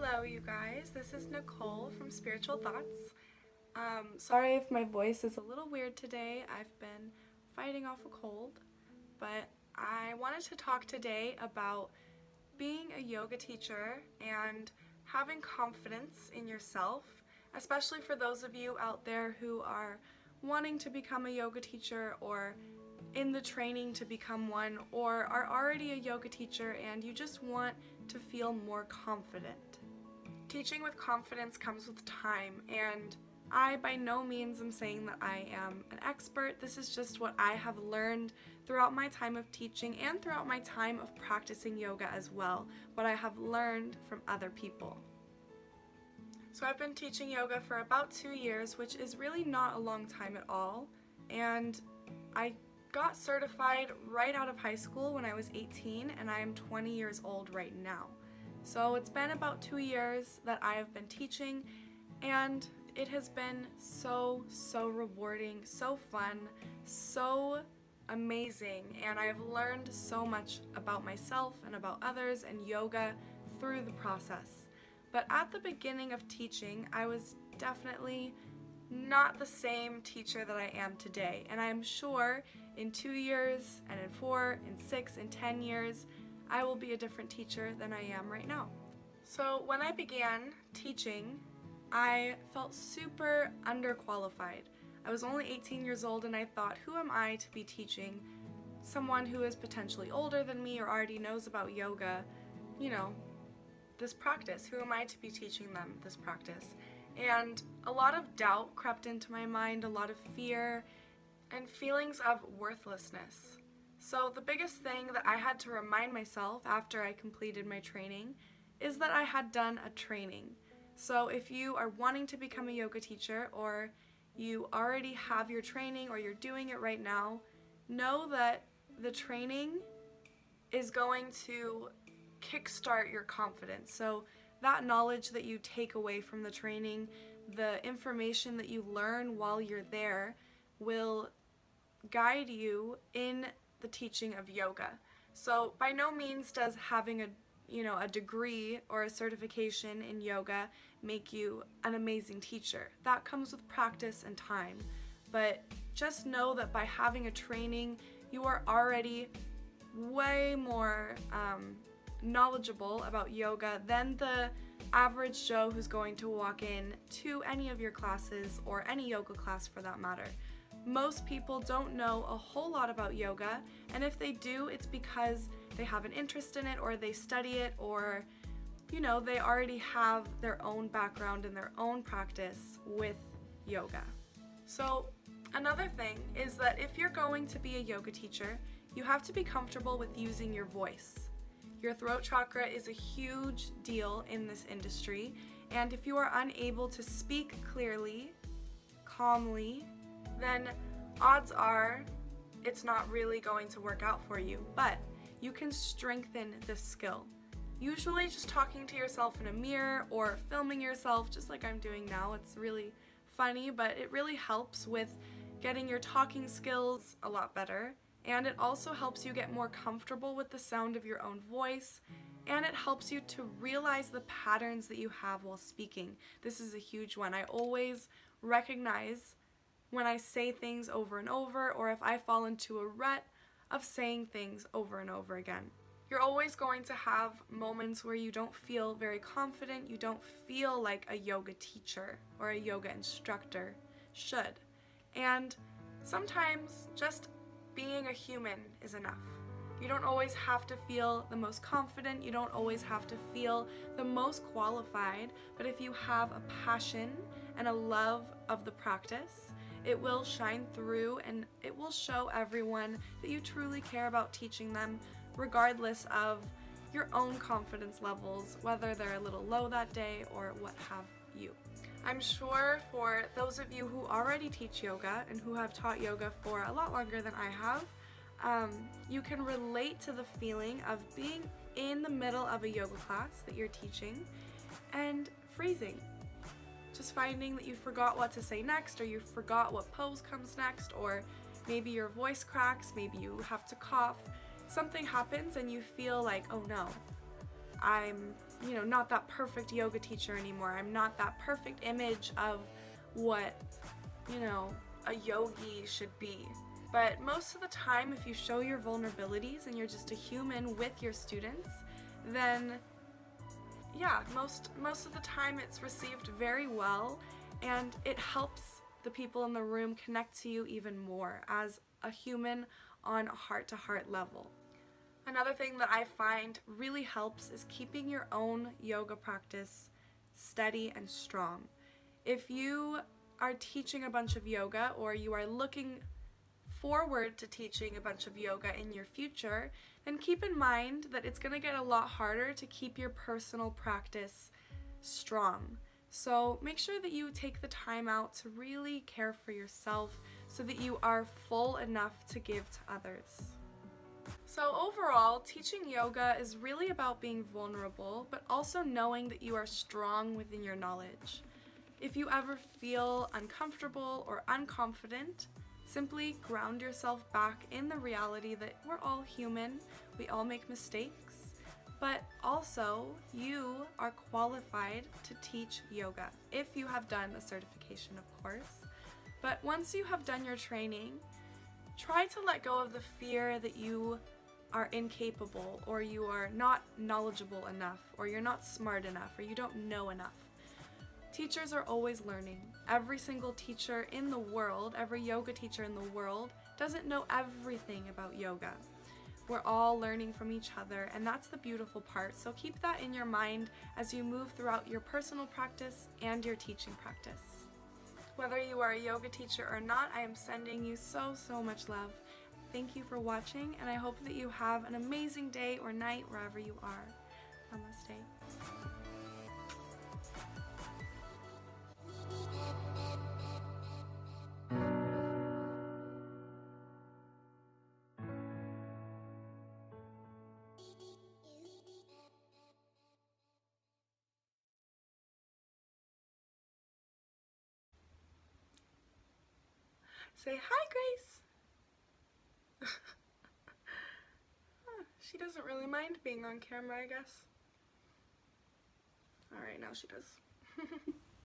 Hello you guys, this is Nicole from Spiritual Thoughts. Sorry if my voice is a little weird today. I've been fighting off a cold, but I wanted to talk today about being a yoga teacher and having confidence in yourself, especially for those of you out there who are wanting to become a yoga teacher or in the training to become one, or are already a yoga teacher and you just want to feel more confident. Teaching with confidence comes with time, and I by no means am saying that I am an expert. This is just what I have learned throughout my time of teaching and throughout my time of practicing yoga as well, what I have learned from other people. So I've been teaching yoga for about 2 years, which is really not a long time at all, and I got certified right out of high school when I was 18, and I am 20 years old right now. So it's been about 2 years that I have been teaching, and it has been so rewarding, so fun, so amazing, and I've learned so much about myself and about others and yoga through the process. But at the beginning of teaching, I was definitely not the same teacher that I am today, and I'm sure in 2 years, and in 4, in 6, in 10 years, I will be a different teacher than I am right now. So when I began teaching, I felt super underqualified. I was only 18 years old, and I thought, who am I to be teaching someone who is potentially older than me or already knows about yoga, you know, this practice? Who am I to be teaching them this practice? And a lot of doubt crept into my mind, a lot of fear, and feelings of worthlessness. So the biggest thing that I had to remind myself after I completed my training is that I had done a training. So if you are wanting to become a yoga teacher, or you already have your training, or you're doing it right now, know that the training is going to kickstart your confidence. So that knowledge that you take away from the training, the information that you learn while you're there, will guide you in the teaching of yoga. So by no means does having a degree or a certification in yoga make you an amazing teacher. That comes with practice and time. But just know that by having a training, you are already way more knowledgeable about yoga than the average Joe who's going to walk in to any of your classes, or any yoga class for that matter. Most people don't know a whole lot about yoga, and if they do, it's because they have an interest in it, or they study it, or they already have their own background and their own practice with yoga. So another thing is that if you're going to be a yoga teacher, you have to be comfortable with using your voice. Your throat chakra is a huge deal in this industry, and if you are unable to speak clearly, calmly, then odds are it's not really going to work out for you. But you can strengthen this skill. Usually just talking to yourself in a mirror or filming yourself, just like I'm doing now. It's really funny, but it really helps with getting your talking skills a lot better. And it also helps you get more comfortable with the sound of your own voice, and it helps you to realize the patterns that you have while speaking. This is a huge one. I always recognize when I say things over and over, or if I fall into a rut of saying things over and over again. You're always going to have moments where you don't feel very confident, you don't feel like a yoga teacher or a yoga instructor should. And sometimes just being a human is enough. You don't always have to feel the most confident, you don't always have to feel the most qualified, but if you have a passion and a love of the practice, it will shine through, and it will show everyone that you truly care about teaching them, regardless of your own confidence levels, whether they're a little low that day or what have you. I'm sure for those of you who already teach yoga and who have taught yoga for a lot longer than I have, you can relate to the feeling of being in the middle of a yoga class that you're teaching and freezing. Just finding that you forgot what to say next, or you forgot what pose comes next, or maybe your voice cracks, maybe you have to cough. Something happens and you feel like, oh no, I'm not that perfect yoga teacher anymore. I'm not that perfect image of what, a yogi should be. But most of the time, if you show your vulnerabilities and you're just a human with your students, then yeah, most of the time it's received very well, and it helps the people in the room connect to you even more as a human on a heart-to-heart level. Another thing that I find really helps is keeping your own yoga practice steady and strong. If you are teaching a bunch of yoga, or you are looking forward to teaching a bunch of yoga in your future, then keep in mind that it's going to get a lot harder to keep your personal practice strong. So make sure that you take the time out to really care for yourself so that you are full enough to give to others. So overall, teaching yoga is really about being vulnerable, but also knowing that you are strong within your knowledge. If you ever feel uncomfortable or unconfident, simply ground yourself back in the reality that we're all human, we all make mistakes, but also you are qualified to teach yoga, if you have done a certification, of course. But once you have done your training, try to let go of the fear that you are incapable, or you are not knowledgeable enough, or you're not smart enough, or you don't know enough. Teachers are always learning. Every single teacher in the world, every yoga teacher in the world, doesn't know everything about yoga. We're all learning from each other, and that's the beautiful part. So keep that in your mind as you move throughout your personal practice and your teaching practice. Whether you are a yoga teacher or not, I am sending you so much love. Thank you for watching, and I hope that you have an amazing day or night wherever you are. Namaste. Say hi, Grace. She doesn't really mind being on camera, I guess. Alright, now she does.